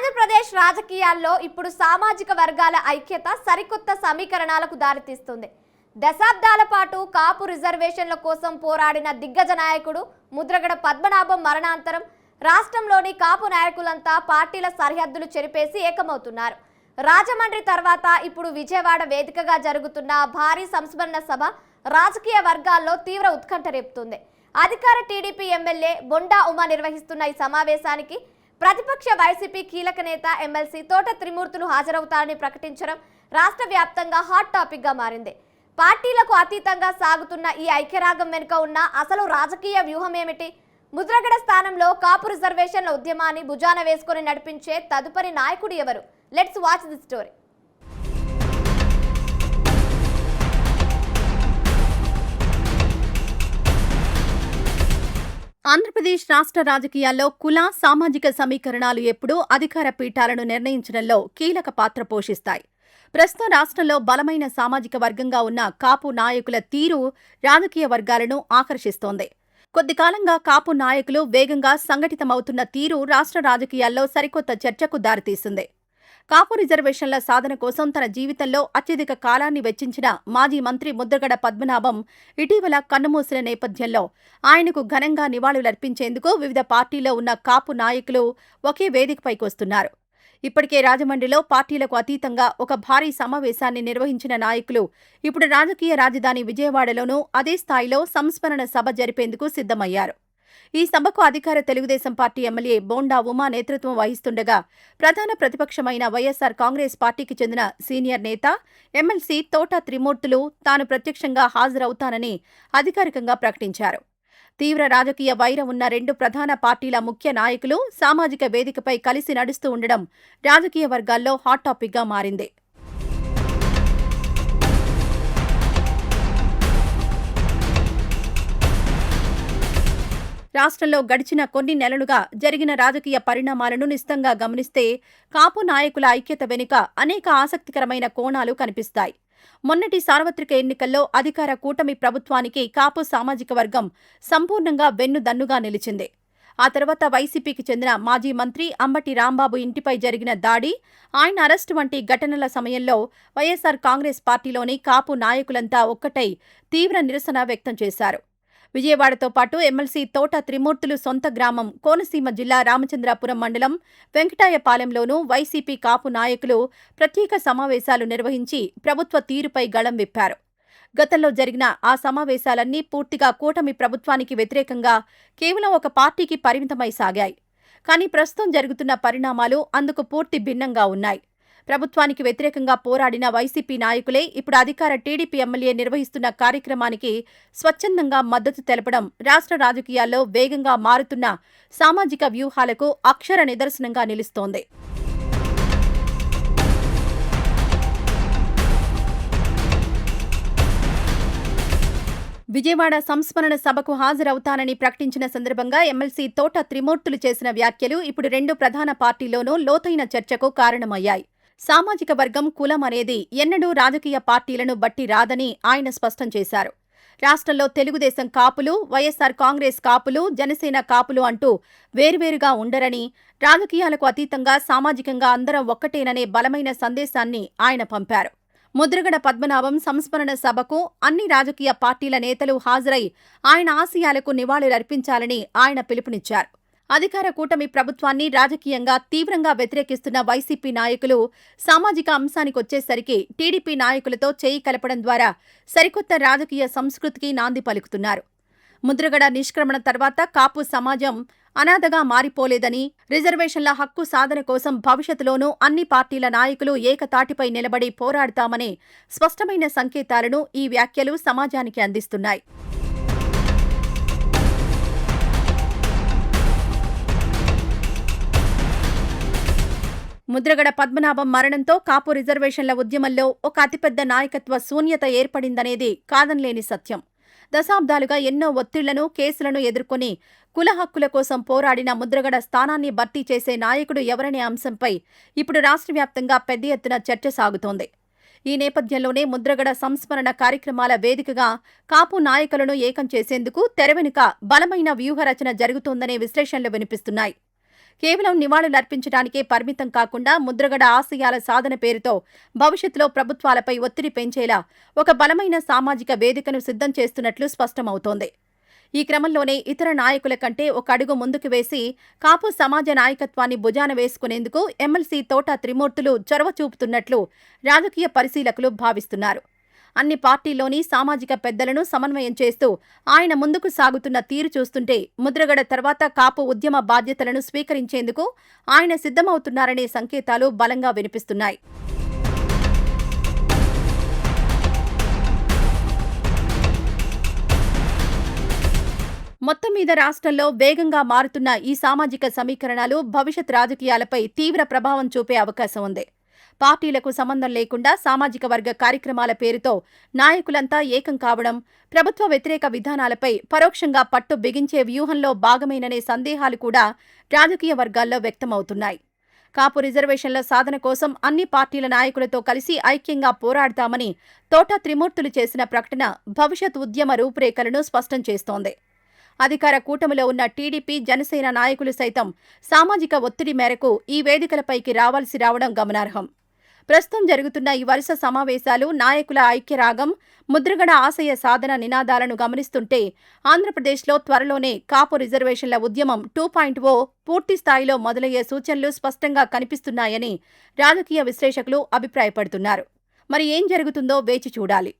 ఆంధ్రప్రదేశ్ రాజకీయాల్లో ఇప్పుడు సామాజిక వర్గాల ఐక్యత సరికొత్త సమీకరణాలకు దారితీస్తుంది. దశాబ్దాల పాటు కాపు రిజర్వేషన్ల కోసం పోరాడిన దిగ్గజ నాయకుడు ముద్రగడ పద్మనాభం మరణాంతరం రాష్ట్రంలోని కాపు నాయకులంతా పార్టీల సరిహద్దులు చెరిపేసి ఏకమవుతున్నారు. రాజమండ్రి తర్వాత ఇప్పుడు విజయవాడ వేదికగా జరుగుతున్న భారీ సంస్మరణ సభ రాజకీయ వర్గాల్లో తీవ్ర ఉత్కంఠ రేపుతుంది. అధికార టీడీపీ ఎమ్మెల్యే బొండా ఉమా నిర్వహిస్తున్న ఈ సమావేశానికి ప్రతిపక్ష వైసీపీ కీలక నేత ఎమ్మెల్సీ తోట త్రిమూర్తులు హాజరవుతారని ప్రకటించడం రాష్ట్ర వ్యాప్తంగా హాట్ టాపిక్ గా మారింది. పార్టీలకు అతీతంగా సాగుతున్న ఈ ఐక్యరాగం వెనుక ఉన్న అసలు రాజకీయ వ్యూహం ఏమిటి? ముద్రగడ స్థానంలో కాపు రిజర్వేషన్ల ఉద్యమాన్ని భుజాన వేసుకుని నడిపించే తదుపరి నాయకుడు ఎవరు? Let's watch the story. Andhra Pradesh రాష్ట్ర రాజకీయాల్లో కుల సామాజిక సమీకరణాలు ఎప్పుడూ అధికార పీఠాలను నిర్ణయించడంలో కీలక పాత్ర పోషిస్తాయి. ప్రస్తుతం రాష్ట్రంలో బలమైన సామాజిక వర్గంగా ఉన్న కాపు నాయకుల తీరు రాజకీయ వర్గాలను ఆకర్షిస్తోంది. కొద్ది కాలంగా కాపు నాయకులు వేగంగా సంఘటితమవుతున్న తీరు రాష్ట్ర రాజకీయాల్లో సరికొత్త చర్చకు దారితీస్తుంది. కాపు రిజర్వేషన్ల సాధన కోసం తన జీవితంలో అత్యధిక కాలాన్ని వెచ్చించిన మాజీ మంత్రి ముద్రగడ పద్మనాభం ఇటీవల కన్నుమూసిన నేపథ్యంలో ఆయనకు ఘనంగా నివాళులర్పించేందుకు వివిధ పార్టీల్లో ఉన్న కాపు నాయకులు ఒకే వేదికపైకొస్తున్నారు. ఇప్పటికే రాజమండ్రిలో పార్టీలకు అతీతంగా ఒక భారీ సమావేశాన్ని నిర్వహించిన నాయకులు ఇప్పుడు రాజకీయ రాజధాని విజయవాడలోనూ అదే స్థాయిలో సంస్మరణ సభ జరిపేందుకు సిద్ధమయ్యారు. ఈ సభకు అధికార తెలుగుదేశం పార్టీ ఎమ్మెల్యే బోండా ఉమా నేతృత్వం వహిస్తుండగా ప్రధాన ప్రతిపక్షమైన వైఎస్సార్ కాంగ్రెస్ పార్టీకి చెందిన సీనియర్ నేత ఎమ్మెల్సీ తోట త్రిమూర్తులు తాను ప్రత్యక్షంగా హాజరవుతానని అధికారికంగా ప్రకటించారు. తీవ్ర రాజకీయ వైరం ఉన్న రెండు ప్రధాన పార్టీల ముఖ్య నాయకులు సామాజిక వేదికపై కలిసి నడుస్తూ ఉండడం రాజకీయ వర్గాల్లో హాట్ టాపిక్ గా మారింది. రాష్ట్రంలో గడిచిన కొన్ని నెలలుగా జరిగిన రాజకీయ పరిణామాలను నిశితంగా గమనిస్తే కాపు నాయకుల ఐక్యత వెనుక అనేక ఆసక్తికరమైన కోణాలు కనిపిస్తాయి. మొన్నటి సార్వత్రిక ఎన్నికల్లో అధికార కూటమి ప్రభుత్వానికి కాపు సామాజిక వర్గం సంపూర్ణంగా వెన్నుదన్నుగా నిలిచింది. ఆ తర్వాత వైసీపీకి చెందిన మాజీ మంత్రి అంబటి రాంబాబు ఇంటిపై జరిగిన దాడి, ఆయన అరెస్టు వంటి ఘటనల సమయంలో వైఎస్సార్ కాంగ్రెస్ పార్టీలోని కాపు నాయకులంతా ఒక్కటై తీవ్ర నిరసన వ్యక్తం చేశారు. విజయవాడతో పాటు ఎమ్మెల్సీ తోట త్రిమూర్తులు సొంత గ్రామం కోనసీమ జిల్లా రామచంద్రాపురం మండలం వెంకటాయపాలెంలోనూ వైసీపీ కాపు నాయకులు ప్రత్యేక సమావేశాలు నిర్వహించి ప్రభుత్వ తీరుపై గళం విప్పారు. గతంలో జరిగిన ఆ సమావేశాలన్నీ పూర్తిగా కూటమి ప్రభుత్వానికి వ్యతిరేకంగా కేవలం ఒక పార్టీకి పరిమితమై సాగాయి. కానీ ప్రస్తుతం జరుగుతున్న పరిణామాలు అందుకు పూర్తి భిన్నంగా ఉన్నాయి. ప్రభుత్వానికి వ్యతిరేకంగా పోరాడిన వైసీపీ నాయకులే ఇప్పుడు అధికార టీడీపీ ఎమ్మెల్యే నిర్వహిస్తున్న కార్యక్రమానికి స్వచ్ఛందంగా మద్దతు తెలపడం రాష్ట్ర రాజకీయాల్లో వేగంగా మారుతున్న సామాజిక వ్యూహాలకు అక్షర నిదర్శనంగా నిలుస్తోంది. విజయవాడ సంస్మరణ సభకు హాజరవుతానని ప్రకటించిన సందర్భంగా ఎమ్మెల్సీ తోట త్రిమూర్తులు చేసిన వ్యాఖ్యలు ఇప్పుడు రెండు ప్రధాన పార్టీల్లోనూ లోతైన చర్చకు కారణమయ్యాయి. సామాజిక వర్గం, కులం అనేది ఎన్నడూ రాజకీయ పార్టీలను బట్టి రాదని ఆయన స్పష్టం చేశారు. రాష్ట్రంలో తెలుగుదేశం కాపులు, వైఎస్సార్ కాంగ్రెస్ కాపులు, జనసేన కాపులు అంటూ వేర్వేరుగా ఉండరని, రాజకీయాలకు అతీతంగా సామాజికంగా అందరం ఒక్కటేననే బలమైన సందేశాన్ని ఆయన పంపారు. ముద్రగడ పద్మనాభం సంస్మరణ సభకు అన్ని రాజకీయ పార్టీల నేతలు హాజరై ఆయన ఆశయాలకు నివాళులర్పించాలని ఆయన పిలుపునిచ్చారు. అధికార కూటమి ప్రభుత్వాన్ని రాజకీయంగా తీవ్రంగా వ్యతిరేకిస్తున్న వైసీపీ నాయకులు సామాజిక అంశానికొచ్చేసరికి టీడీపీ నాయకులతో చేయి కలపడం ద్వారా సరికొత్త రాజకీయ సంస్కృతికి నాంది పలుకుతున్నారు. ముద్రగడ నిష్క్రమణ తర్వాత కాపు సమాజం అనాథగా మారిపోలేదని, రిజర్వేషన్ల హక్కు సాధన కోసం భవిష్యత్తులోనూ అన్ని పార్టీల నాయకులు ఏకతాటిపై నిలబడి పోరాడతామనే స్పష్టమైన సంకేతాలను ఈ వ్యాఖ్యలు సమాజానికి అందిస్తున్నాయి. ముద్రగడ పద్మనాభం మరణంతో కాపు రిజర్వేషన్ల ఉద్యమంలో ఒక అతిపెద్ద నాయకత్వ శూన్యత ఏర్పడిందనేది కాదనలేని సత్యం. దశాబ్దాలుగా ఎన్నో ఒత్తిళ్లను, కేసులను ఎదుర్కొని కుల హక్కుల కోసం పోరాడిన ముద్రగడ స్థానాన్ని భర్తీ చేసే నాయకుడు ఎవరనే అంశంపై ఇప్పుడు రాష్ట్ర వ్యాప్తంగా పెద్ద ఎత్తున చర్చ సాగుతోంది. ఈ నేపథ్యంలోనే ముద్రగడ సంస్మరణ కార్యక్రమాల వేదికగా కాపు నాయకులను ఏకం చేసేందుకు తెర వెనుక బలమైన వ్యూహరచన జరుగుతోందనే విశ్లేషణలు వినిపిస్తున్నాయి. కేవలం నివాళులర్పించడానికే పరిమితం కాకుండా ముద్రగడ ఆశయాల సాధన పేరుతో భవిష్యత్తులో ప్రభుత్వాలపై ఒత్తిడి పెంచేలా ఒక బలమైన సామాజిక వేదికను సిద్ధం చేస్తున్నట్లు స్పష్టమవుతోంది. ఈ క్రమంలోనే ఇతర నాయకుల కంటే ఒక అడుగు ముందుకు వేసి కాపు సమాజ నాయకత్వాన్ని భుజాన వేసుకునేందుకు ఎమ్మెల్సీ తోట త్రిమూర్తులు చొరవ చూపుతున్నట్లు రాజకీయ పరిశీలకులు భావిస్తున్నారు. అన్ని పార్టీల్లోని సామాజిక పెద్దలను సమన్వయం చేస్తూ ఆయన ముందుకు సాగుతున్న తీరు చూస్తుంటే ముద్రగడ తర్వాత కాపు ఉద్యమ బాధ్యతలను స్వీకరించేందుకు ఆయన సిద్ధమవుతున్నారనే సంకేతాలు బలంగా వినిపిస్తున్నాయి. మొత్తం మీద రాష్ట్రంలో వేగంగా మారుతున్న ఈ సామాజిక సమీకరణాలు భవిష్యత్ రాజకీయాలపై తీవ్ర ప్రభావం చూపే అవకాశం ఉంది. పార్టీలకు సంబంధం లేకుండా సామాజిక వర్గ కార్యక్రమాల పేరుతో నాయకులంతా ఏకం కావడం, ప్రభుత్వ వ్యతిరేక విధానాలపై పరోక్షంగా పట్టు బిగించే వ్యూహంలో భాగమేననే సందేహాలు కూడా రాజకీయ వర్గాల్లో వ్యక్తమవుతున్నాయి. కాపు రిజర్వేషన్ల సాధన కోసం అన్ని పార్టీల నాయకులతో కలిసి ఐక్యంగా పోరాడతామని తోట త్రిమూర్తులు చేసిన ప్రకటన భవిష్యత్ ఉద్యమ రూపురేఖలను స్పష్టం చేస్తోంది. అధికార కూటమిలో ఉన్న టీడీపీ, జనసేన నాయకులు సైతం సామాజిక ఒత్తిడి మేరకు ఈ వేదికలపైకి రావడం గమనార్హం. ప్రస్తుతం జరుగుతున్న ఈ వరుస సమావేశాలు నాయకుల ఐక్యరాగం, ముద్రగడ ఆశయ సాధన నినాదాలను గమనిస్తుంటే ఆంధ్రప్రదేశ్లో త్వరలోనే కాపు రిజర్వేషన్ల ఉద్యమం 2.0 పూర్తి స్థాయిలో మొదలయ్యే సూచనలు స్పష్టంగా కనిపిస్తున్నాయని రాజకీయ విశ్లేషకులు అభిప్రాయపడుతున్నారు. మరి ఏం జరుగుతుందో వేచి చూడాలి.